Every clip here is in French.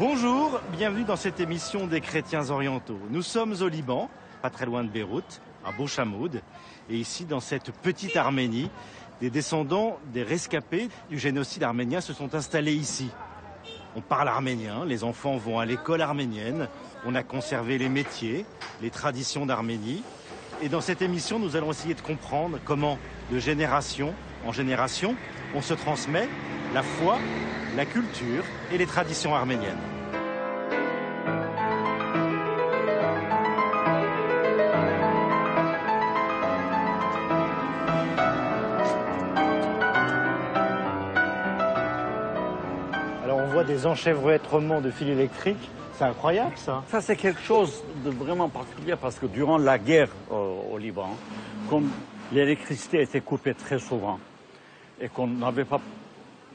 Bonjour, bienvenue dans cette émission des chrétiens orientaux. Nous sommes au Liban, pas très loin de Beyrouth, à Bouchamoud. Et ici, dans cette petite Arménie, des descendants des rescapés du génocide arménien se sont installés ici. On parle arménien, les enfants vont à l'école arménienne, on a conservé les métiers, les traditions d'Arménie. Et dans cette émission, nous allons essayer de comprendre comment, de génération en génération, on se transmet la foi, la culture et les traditions arméniennes. Alors on voit des enchevêtrements de fils électriques, c'est incroyable ça. Ça c'est quelque chose de vraiment particulier parce que durant la guerre au Liban, comme l'électricité était coupée très souvent et qu'on n'avait pas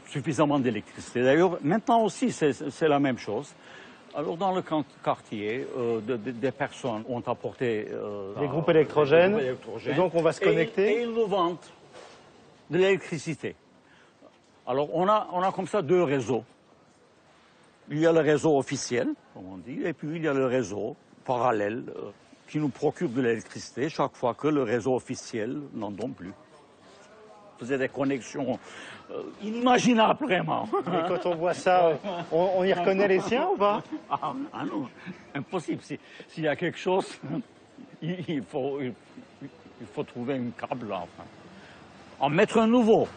suffisamment d'électricité. D'ailleurs, maintenant aussi, c'est la même chose. Alors, dans le quartier, des personnes ont apporté des groupes électrogènes, et donc on va se connecter. Et ils nous vendent de l'électricité. Alors, on a comme ça deux réseaux. Il y a le réseau officiel, comme on dit, et puis il y a le réseau parallèle qui nous procure de l'électricité chaque fois que le réseau officiel n'en donne plus. Faisait des connexions inimaginables, vraiment. Et quand on voit ça, on y reconnaît les siens ou pas? Ah non, impossible. S'il y a quelque chose, il faut trouver un câble, enfin. En mettre un nouveau.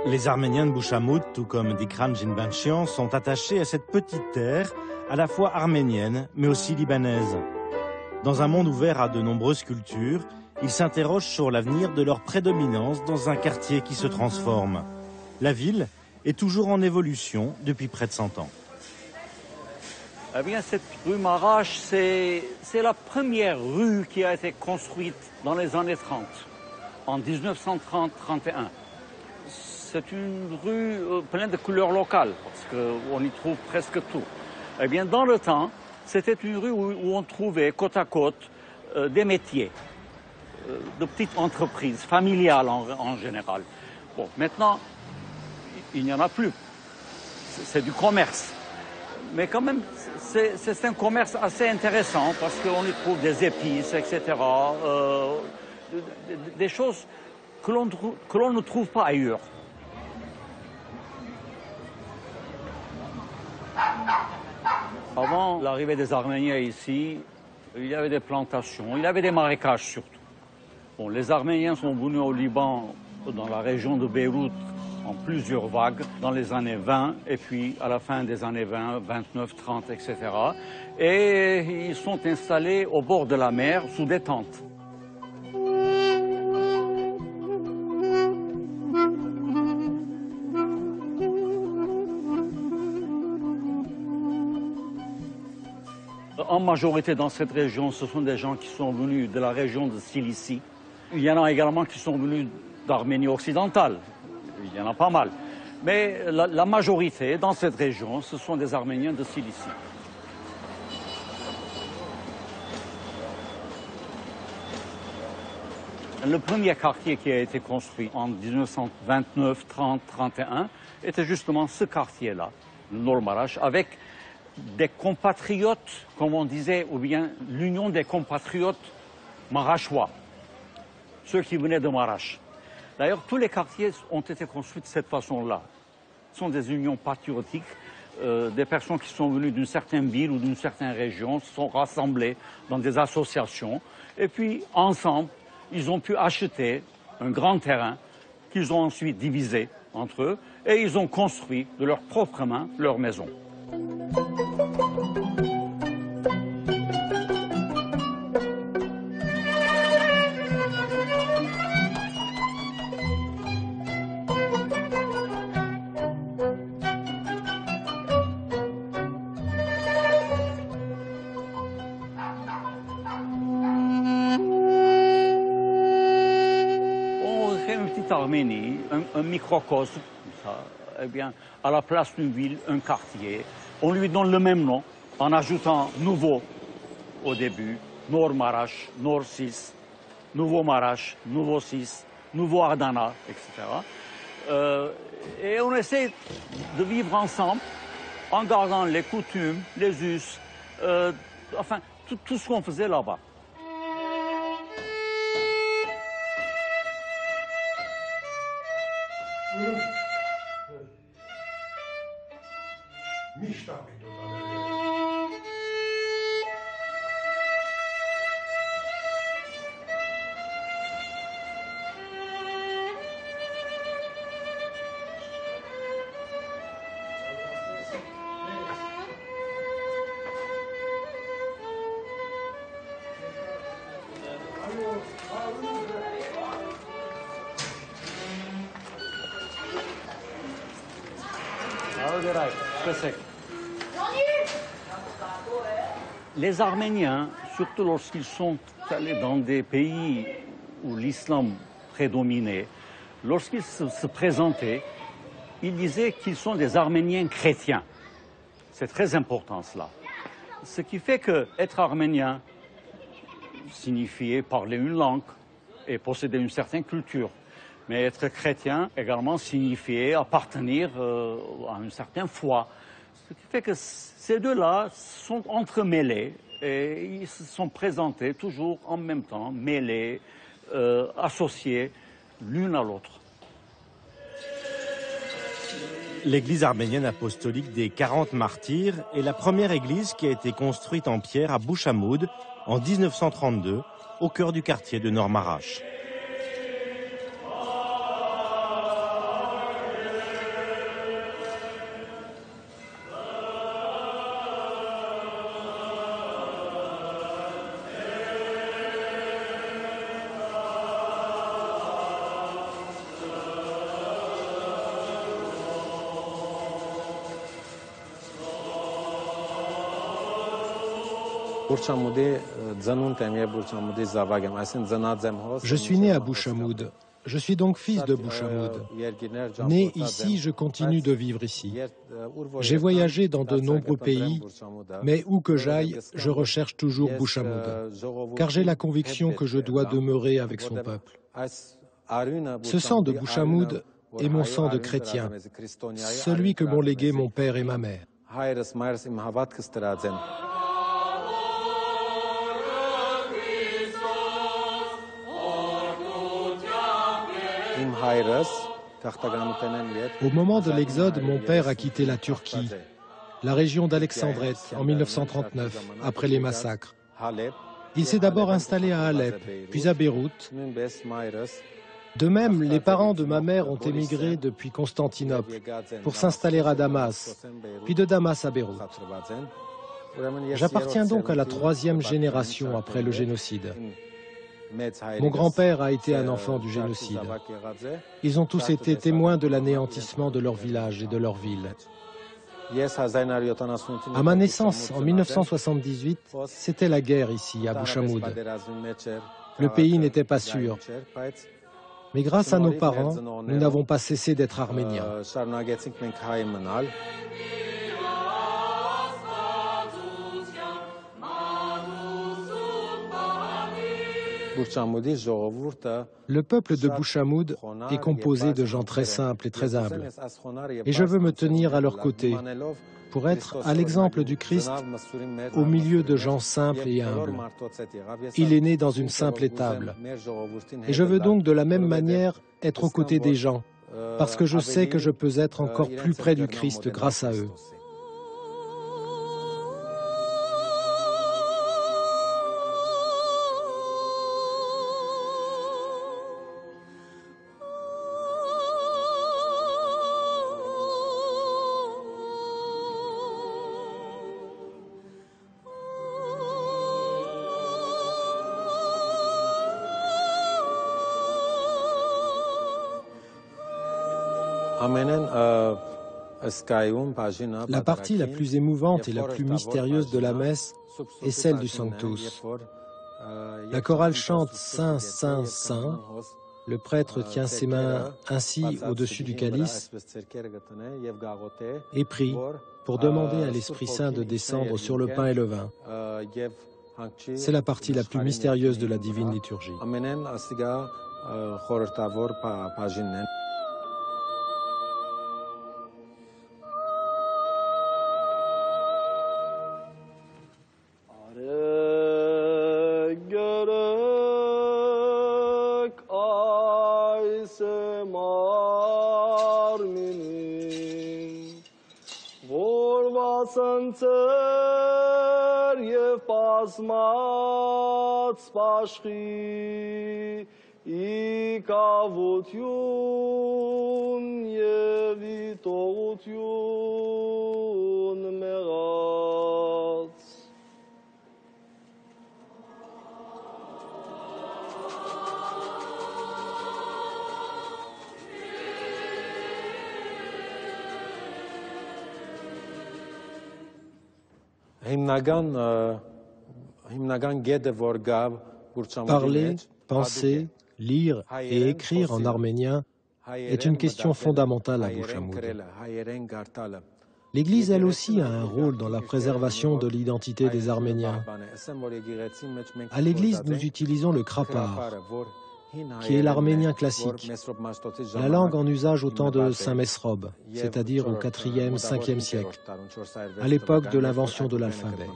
Les Arméniens de Bouchamoud, tout comme Dikran Jinbanchian, sont attachés à cette petite terre, à la fois arménienne, mais aussi libanaise. Dans un monde ouvert à de nombreuses cultures, ils s'interrogent sur l'avenir de leur prédominance dans un quartier qui se transforme. La ville est toujours en évolution depuis près de 100 ans. Eh bien, cette rue Marache, c'est la première rue qui a été construite dans les années 30, en 1930-31. C'est une rue pleine de couleurs locales, parce qu'on y trouve presque tout. Eh bien, dans le temps, c'était une rue où on trouvait côte à côte des métiers, de petites entreprises, familiales en général. Bon, maintenant, il n'y en a plus. C'est du commerce. Mais quand même, c'est un commerce assez intéressant, parce qu'on y trouve des épices, etc., des choses que l'on ne trouve pas ailleurs. Avant l'arrivée des Arméniens ici, il y avait des plantations, il y avait des marécages surtout. Bon, les Arméniens sont venus au Liban, dans la région de Beyrouth, en plusieurs vagues, dans les années 20, et puis à la fin des années 20, 29, 30, etc. Et ils sont installés au bord de la mer, sous des tentes. En majorité dans cette région, ce sont des gens qui sont venus de la région de Cilicie. Il y en a également qui sont venus d'Arménie occidentale. Il y en a pas mal. Mais la majorité dans cette région, ce sont des Arméniens de Cilicie. Le premier quartier qui a été construit en 1929, 30, 31 était justement ce quartier-là, le Nord Marache, avec des compatriotes, comme on disait, ou bien l'union des compatriotes marachois, ceux qui venaient de Marache. D'ailleurs, tous les quartiers ont été construits de cette façon-là. Ce sont des unions patriotiques, des personnes qui sont venues d'une certaine ville ou d'une certaine région, se sont rassemblées dans des associations, et puis, ensemble, ils ont pu acheter un grand terrain qu'ils ont ensuite divisé entre eux, et ils ont construit de leurs propres mains leur maison. Arménie, un microcosme, ça, eh bien, à la place d'une ville, un quartier. On lui donne le même nom, en ajoutant nouveau au début. Nord Marash, Nord Sis, Nouveau Marash, Nouveau Sis, Nouveau Adana, etc. Et on essaie de vivre ensemble en gardant les coutumes, les us, enfin tout ce qu'on faisait là-bas. Les Arméniens, surtout lorsqu'ils sont allés dans des pays où l'islam prédominait, lorsqu'ils se présentaient, ils disaient qu'ils sont des Arméniens chrétiens. C'est très important cela. Ce qui fait qu'être arménien signifiait parler une langue et posséder une certaine culture. Mais être chrétien également signifiait appartenir à une certaine foi. Ce qui fait que ces deux-là sont entremêlés et ils se sont présentés toujours en même temps, mêlés, associés l'une à l'autre. L'église arménienne apostolique des 40 martyrs est la première église qui a été construite en pierre à Bouchamoud en 1932, au cœur du quartier de Nord Marash. Je suis né à Bouchamoud. Je suis donc fils de Bouchamoud. Né ici, je continue de vivre ici. J'ai voyagé dans de nombreux pays, mais où que j'aille, je recherche toujours Bouchamoud, car j'ai la conviction que je dois demeurer avec son peuple. Ce sang de Bouchamoud est mon sang de chrétien, celui que m'ont légué mon père et ma mère. Au moment de l'Exode, mon père a quitté la Turquie, la région d'Alexandrette, en 1939, après les massacres. Il s'est d'abord installé à Alep, puis à Beyrouth. De même, les parents de ma mère ont émigré depuis Constantinople pour s'installer à Damas, puis de Damas à Beyrouth. J'appartiens donc à la 3e génération après le génocide. Mon grand-père a été un enfant du génocide. Ils ont tous été témoins de l'anéantissement de leur village et de leur ville. À ma naissance, en 1978, c'était la guerre ici, à Bouchamoud. Le pays n'était pas sûr. Mais grâce à nos parents, nous n'avons pas cessé d'être arméniens. Le peuple de Bouchamoud est composé de gens très simples et très humbles. Et je veux me tenir à leur côté pour être à l'exemple du Christ au milieu de gens simples et humbles. Il est né dans une simple étable. Et je veux donc de la même manière être aux côtés des gens, parce que je sais que je peux être encore plus près du Christ grâce à eux. La partie la plus émouvante et la plus mystérieuse de la messe est celle du Sanctus. La chorale chante Saint, Saint, Saint. Le prêtre tient ses mains ainsi au-dessus du calice et prie pour demander à l'Esprit Saint de descendre sur le pain et le vin. C'est la partie la plus mystérieuse de la divine liturgie. Parler, penser, lire et écrire en arménien est une question fondamentale à Bouchamoud. L'Église, elle aussi, a un rôle dans la préservation de l'identité des Arméniens. À l'Église, nous utilisons le krapar, qui est l'arménien classique, la langue en usage au temps de Saint Mesrob, c'est-à-dire au IVe, 5e siècle, à l'époque de l'invention de l'alphabet.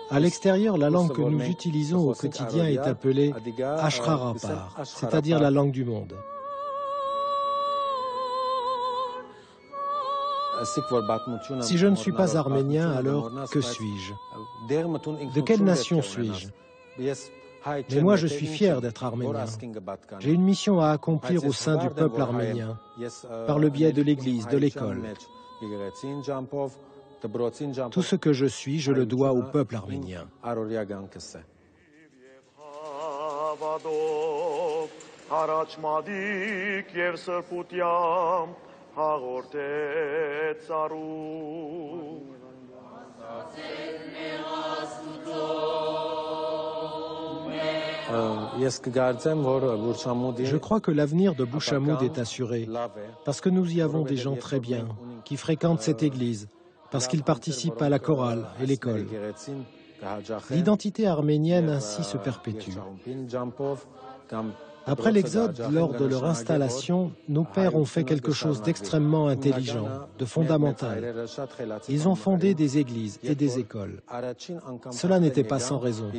À l'extérieur, la langue que nous utilisons au quotidien est appelée Ashrarapar, c'est-à-dire la langue du monde. Si je ne suis pas arménien, alors que suis-je? De quelle nation suis-je? Mais moi, je suis fier d'être arménien. J'ai une mission à accomplir au sein du peuple arménien, par le biais de l'Église, de l'école. Tout ce que je suis, je le dois au peuple arménien. Je crois que l'avenir de Bouchamoud est assuré, parce que nous y avons des gens très bien, qui fréquentent cette église, parce qu'ils participent à la chorale et l'école. L'identité arménienne ainsi se perpétue. Après l'Exode, lors de leur installation, nos pères ont fait quelque chose d'extrêmement intelligent, de fondamental. Ils ont fondé des églises et des écoles. Cela n'était pas sans raison.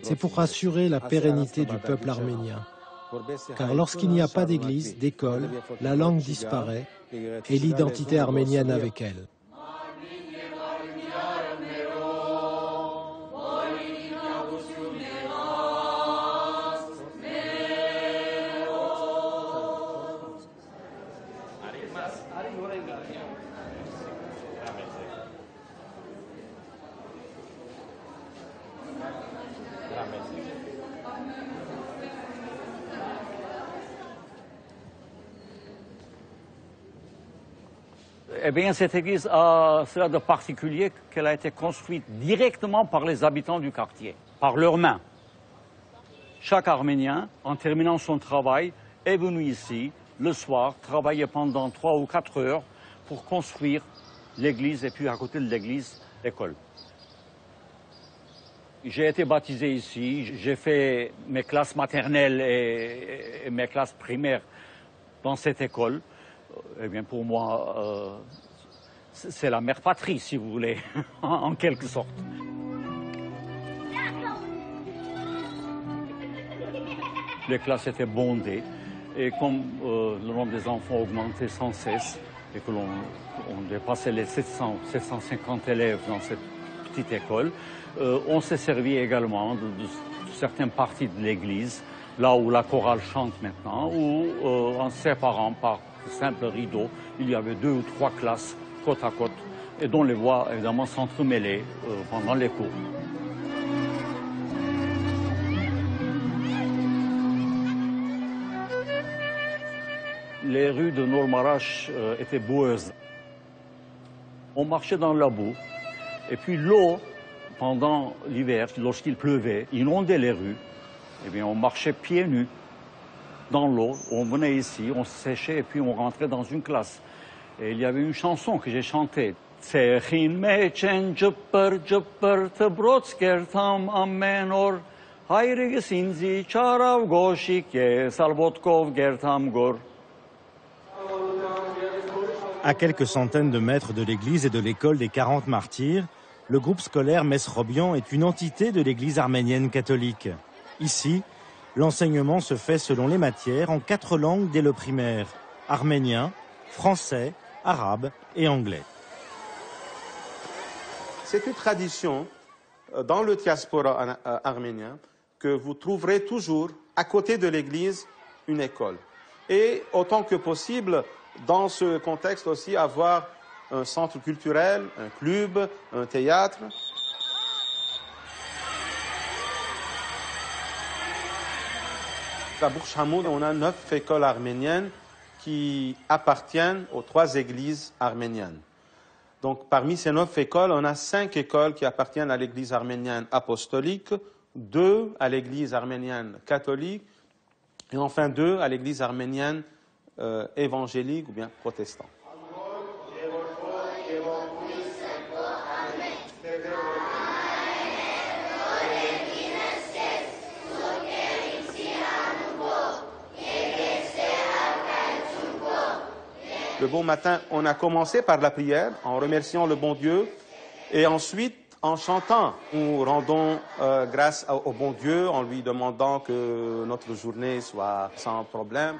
C'est pour assurer la pérennité du peuple arménien. Car lorsqu'il n'y a pas d'église, d'école, la langue disparaît et l'identité arménienne avec elle. Eh bien, cette église a cela de particulier qu'elle a été construite directement par les habitants du quartier, par leurs mains. Chaque Arménien, en terminant son travail, est venu ici, le soir, travailler pendant 3 ou 4 heures pour construire l'église et puis à côté de l'église, l'école. J'ai été baptisé ici, j'ai fait mes classes maternelles et mes classes primaires dans cette école. Eh bien, pour moi, c'est la mère patrie, si vous voulez, en quelque sorte. Les classes étaient bondées, et comme le nombre des enfants augmentait sans cesse, et que l'on dépassait les 750 élèves dans cette petite école, on s'est servi également de certaines parties de l'église, là où la chorale chante maintenant, ou en séparant par simple rideau, il y avait 2 ou 3 classes côte à côte et dont les voix évidemment s'entremêlaient pendant les cours. Les rues de Nor-Marash étaient boueuses. On marchait dans la boue et puis l'eau, pendant l'hiver, lorsqu'il pleuvait, inondait les rues. Eh bien, on marchait pieds nus dans l'eau, on venait ici, on se séchait et puis on rentrait dans une classe. Et il y avait une chanson que j'ai chantée, Ցեխին մեջ են ջպր ջպր թբրոցկեր թամ ամեն օր հայրիկս ինձի չարավ գոշիկ ես ալբոտկով գերթամ գոր. À quelques centaines de mètres de l'église et de l'école des 40 martyrs, le groupe scolaire Mesrobian est une entité de l'église arménienne catholique. Ici, l'enseignement se fait selon les matières en 4 langues dès le primaire: arménien, français, arabe et anglais. C'est une tradition dans le diaspora arménien que vous trouverez toujours à côté de l'église une école. Et autant que possible, dans ce contexte aussi, avoir un centre culturel, un club, un théâtre. À Bouch Hamoud, on a 9 écoles arméniennes qui appartiennent aux 3 églises arméniennes. Donc, parmi ces 9 écoles, on a 5 écoles qui appartiennent à l'église arménienne apostolique, 2 à l'église arménienne catholique, et enfin 2 à l'église arménienne évangélique ou bien protestante. Le bon matin, on a commencé par la prière, en remerciant le bon Dieu, et ensuite, en chantant, nous rendons grâce au bon Dieu, en lui demandant que notre journée soit sans problème.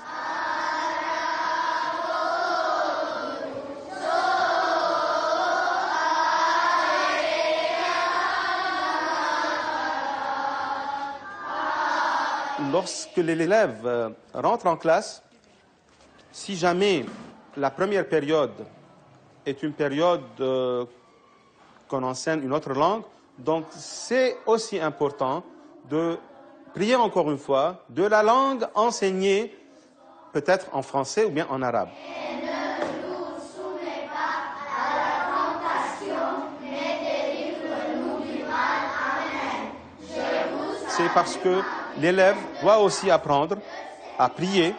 Lorsque l'élève rentre en classe, si jamais la première période est une période qu'on enseigne une autre langue, donc c'est aussi important de prier encore une fois de la langue enseignée peut-être en français ou bien en arabe. C'est parce que l'élève doit aussi apprendre à prier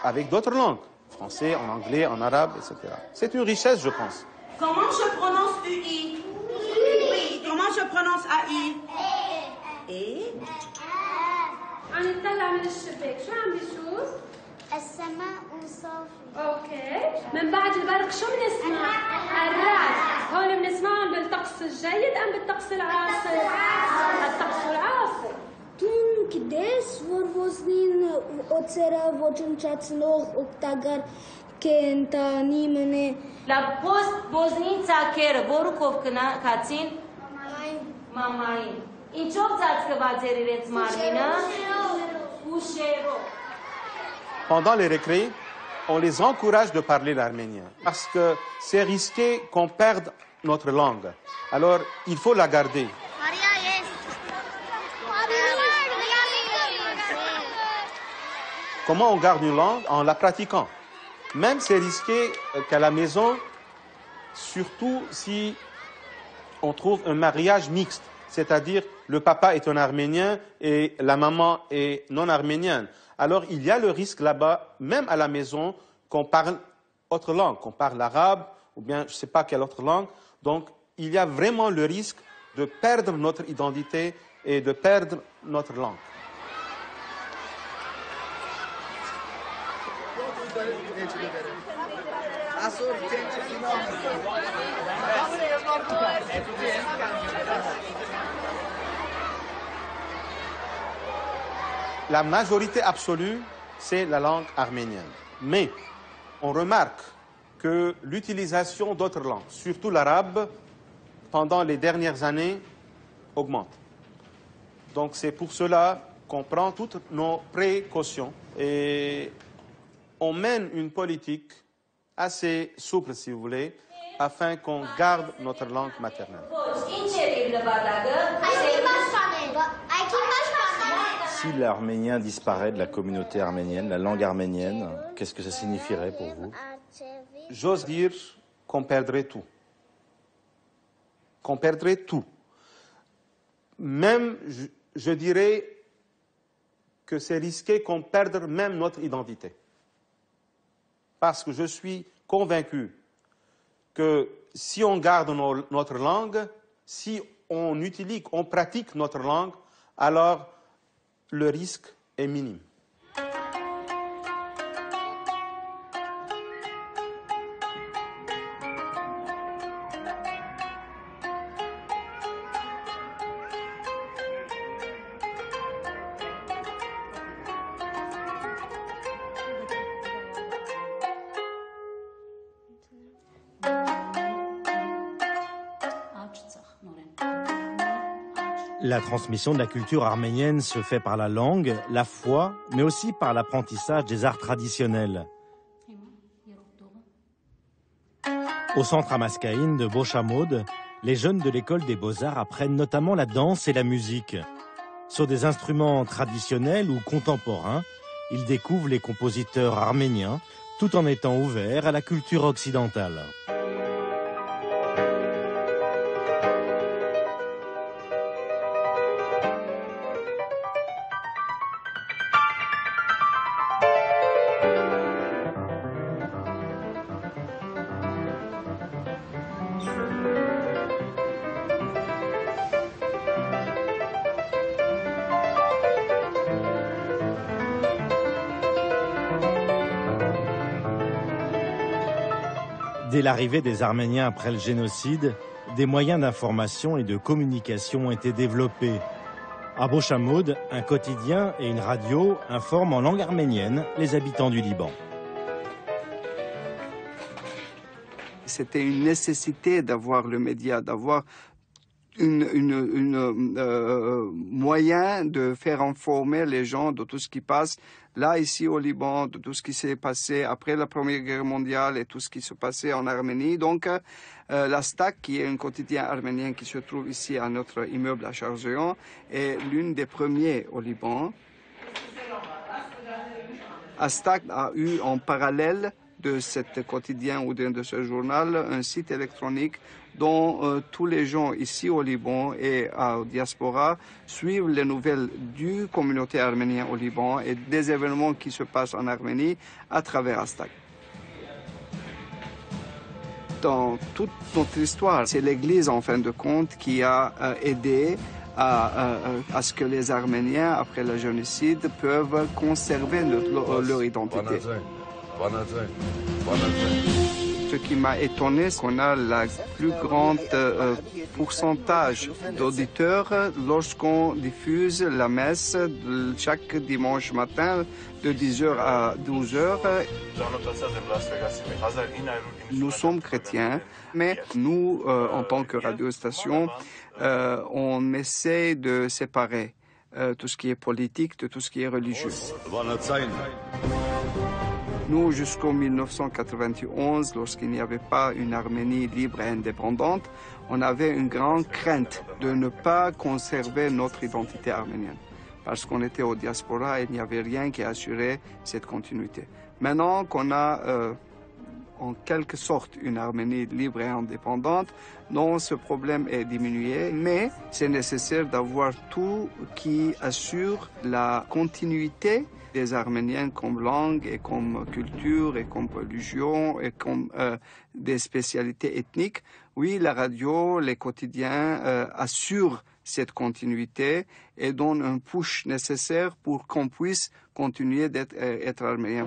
avec d'autres langues. Français, en anglais, en arabe, etc. C'est une richesse, je pense. Comment je prononce UI? Oui. Comment je prononce AI? Et? عم يطلع من الشباك، شو عم بيشوف؟ السماء وصافي. اوكي، من بعد البرق شو بنسمع؟ الرعد، هون بنسمعهم بالطقس الجيد ام بالطقس العاصف؟ الطقس العاصف. Դու գիտես, որ ոզնին օծերը ոչնչացնող օգտակար կենտանի մնե։ Լապոստ ոզնին ծակերը, որուքով կացին? Մամային։ Ինչով ծածկված էր իրենց մարմինը? Ուշերով։ Pendant les récrés, on les encourage de parler l'arménien parce que c'est risqué qu'on perde notre langue. Alors, il faut la garder. Comment on garde une langue? En la pratiquant. Même c'est risqué qu'à la maison, surtout si on trouve un mariage mixte, c'est-à-dire le papa est un Arménien et la maman est non arménienne. Alors il y a le risque là-bas, même à la maison, qu'on parle autre langue, qu'on parle l'arabe ou bien je ne sais pas quelle autre langue. Donc il y a vraiment le risque de perdre notre identité et de perdre notre langue. La majorité absolue, c'est la langue arménienne. Mais on remarque que l'utilisation d'autres langues, surtout l'arabe, pendant les dernières années, augmente. Donc c'est pour cela qu'on prend toutes nos précautions et on mène une politique assez souple, si vous voulez, afin qu'on garde notre langue maternelle. Si l'arménien disparaît de la communauté arménienne, la langue arménienne, qu'est-ce que ça signifierait pour vous? J'ose dire qu'on perdrait tout. Qu'on perdrait tout. Même, je dirais que c'est risqué qu'on perde même notre identité. Parce que je suis convaincu que si on garde notre langue, si on utilise, on pratique notre langue, alors le risque est minime. La transmission de la culture arménienne se fait par la langue, la foi, mais aussi par l'apprentissage des arts traditionnels. Au centre Amaskaïn de Bochamoud, les jeunes de l'école des beaux-arts apprennent notamment la danse et la musique. Sur des instruments traditionnels ou contemporains, ils découvrent les compositeurs arméniens, tout en étant ouverts à la culture occidentale. Dès l'arrivée des Arméniens après le génocide, des moyens d'information et de communication ont été développés. À Bochamoud, un quotidien et une radio informent en langue arménienne les habitants du Liban. C'était une nécessité d'avoir le média, d'avoir moyen de faire informer les gens de tout ce qui passe là, ici au Liban, de tout ce qui s'est passé après la Première Guerre mondiale et tout ce qui se passait en Arménie. Donc, la STAC, qui est un quotidien arménien qui se trouve ici à notre immeuble à Charzéan, est l'une des premiers au Liban. STAC a eu en parallèle de ce quotidien ou de ce journal un site électronique dont tous les gens ici au Liban et à diaspora suivent les nouvelles du communauté arménienne au Liban et des événements qui se passent en Arménie à travers STAC. Dans toute notre histoire, c'est l'Église en fin de compte qui a aidé à ce que les Arméniens, après le génocide, peuvent conserver leur identité. Ce qui m'a étonné, c'est qu'on a la plus grande pourcentage d'auditeurs lorsqu'on diffuse la messe chaque dimanche matin de 10h à 12h. Nous sommes chrétiens, mais nous, en tant que radiostation, on essaie de séparer tout ce qui est politique de tout ce qui est religieux. Nous, jusqu'en 1991, lorsqu'il n'y avait pas une Arménie libre et indépendante, on avait une grande crainte de ne pas conserver notre identité arménienne. Parce qu'on était au diaspora et il n'y avait rien qui assurait cette continuité. Maintenant qu'on a en quelque sorte une Arménie libre et indépendante, non, ce problème est diminué, mais c'est nécessaire d'avoir tout qui assure la continuité des Arméniens comme langue et comme culture et comme religion et comme des spécialités ethniques. Oui, la radio, les quotidiens assurent cette continuité et donnent un push nécessaire pour qu'on puisse continuer d'être arménien.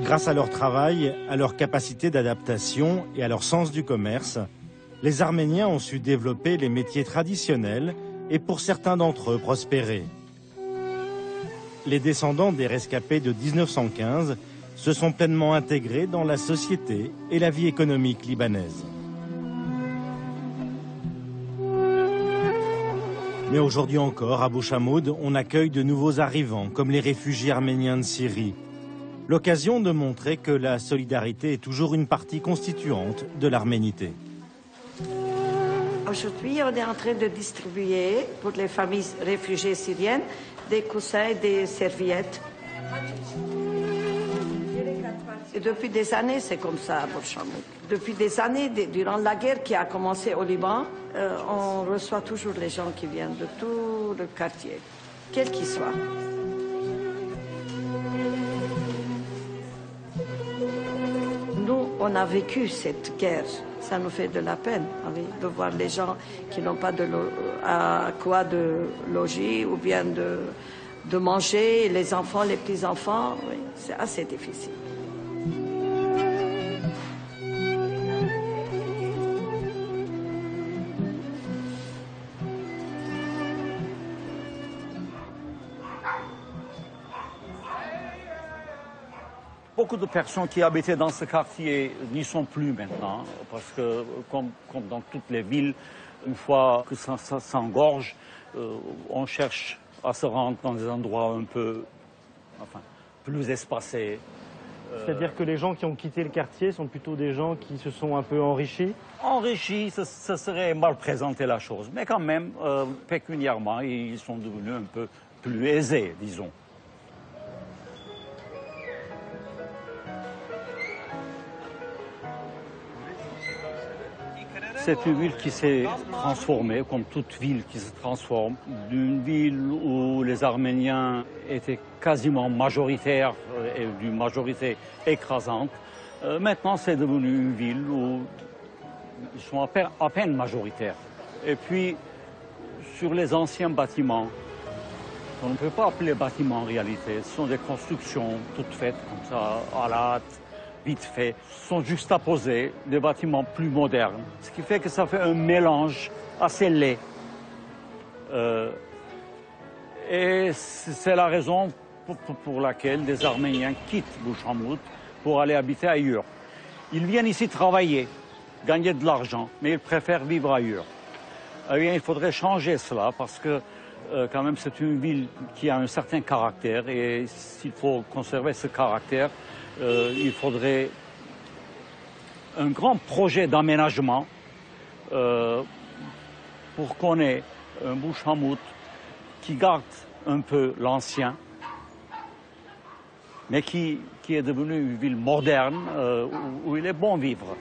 Grâce à leur travail, à leur capacité d'adaptation et à leur sens du commerce, les Arméniens ont su développer les métiers traditionnels et pour certains d'entre eux prospérer. Les descendants des rescapés de 1915 se sont pleinement intégrés dans la société et la vie économique libanaise. Mais aujourd'hui encore, à Bouchamoud, on accueille de nouveaux arrivants, comme les réfugiés arméniens de Syrie. L'occasion de montrer que la solidarité est toujours une partie constituante de l'arménité. Aujourd'hui, on est en train de distribuer pour les familles réfugiées syriennes des coussins et des serviettes. Et depuis des années, c'est comme ça à Bouchamoud. Depuis des années, durant la guerre qui a commencé au Liban, on reçoit toujours les gens qui viennent de tout le quartier, quel qu'il soit. Nous, on a vécu cette guerre. Ça nous fait de la peine de voir les gens qui n'ont pas à quoi de loger ou bien de manger, les enfants, les petits-enfants. Oui, c'est assez difficile. Beaucoup de personnes qui habitaient dans ce quartier n'y sont plus maintenant, parce que, comme dans toutes les villes, une fois que ça s'engorge, on cherche à se rendre dans des endroits un peu, plus espacés. C'est-à-dire que les gens qui ont quitté le quartier sont plutôt des gens qui se sont un peu enrichis? Enrichis, ce serait mal présenter la chose, mais quand même, pécuniairement, ils sont devenus un peu plus aisés, disons. C'est une ville qui s'est transformée, comme toute ville qui se transforme, d'une ville où les Arméniens étaient quasiment majoritaires et d'une majorité écrasante. Maintenant, c'est devenu une ville où ils sont à peine majoritaires. Et puis, sur les anciens bâtiments, on ne peut pas appeler bâtiments en réalité, ce sont des constructions toutes faites comme ça, à la hâte, vite fait, sont juxtaposés des bâtiments plus modernes, ce qui fait que ça fait un mélange assez laid. Et c'est la raison pour laquelle des Arméniens quittent Bouchamoud pour aller habiter ailleurs. Ils viennent ici travailler, gagner de l'argent, mais ils préfèrent vivre ailleurs. Eh bien, il faudrait changer cela parce que quand même c'est une ville qui a un certain caractère et s'il faut conserver ce caractère, il faudrait un grand projet d'aménagement pour qu'on ait un Bouchamoud qui garde un peu l'ancien, mais qui est devenu une ville moderne où il est bon vivre.